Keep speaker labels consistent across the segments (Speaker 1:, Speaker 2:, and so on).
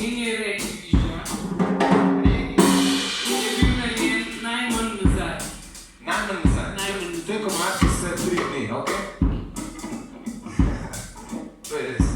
Speaker 1: In je rekvišča. In je bil narejen najmanj nazaj.
Speaker 2: Najmanj nazaj?
Speaker 1: Najmanj nazaj.
Speaker 2: To je komad, ki se 3 dni, ok? To je res.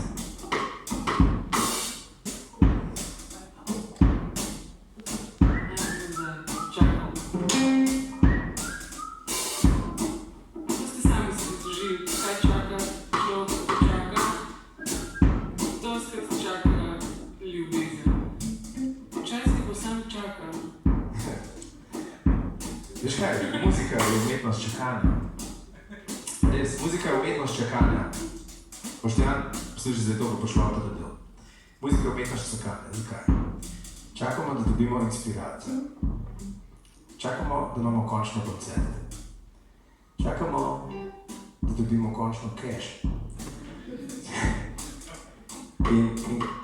Speaker 2: Veš kaj, muzika je umetnost čakanja. Res, muzika je umetnost čakanja. Poštjan, poslušaj zdaj to, ko pošlo v ta del. Muzika je umetnost čakanja, zakaj? Čakamo, da dobimo inspiracijo. Čakamo, da imamo končno koncert. Čakamo, da dobimo končno cash.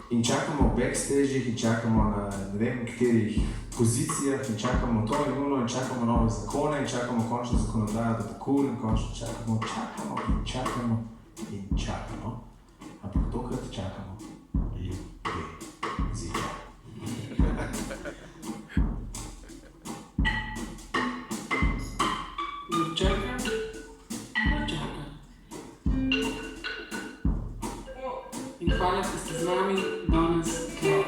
Speaker 2: In čakamo v backstage'ih in čakamo na ne vem katerih pozicijah in čakamo to in ono in čakamo nove zakone in čakamo končno zakonodajo, da bo cool in končno čakamo in čakamo in čakamo. Ampak tokrat čakamo ljubezijo.
Speaker 1: Čaka, čaka. In hvala, da ste z nami danes tukaj.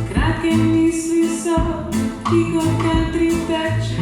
Speaker 1: Kratke misli so, ki kot katri teče.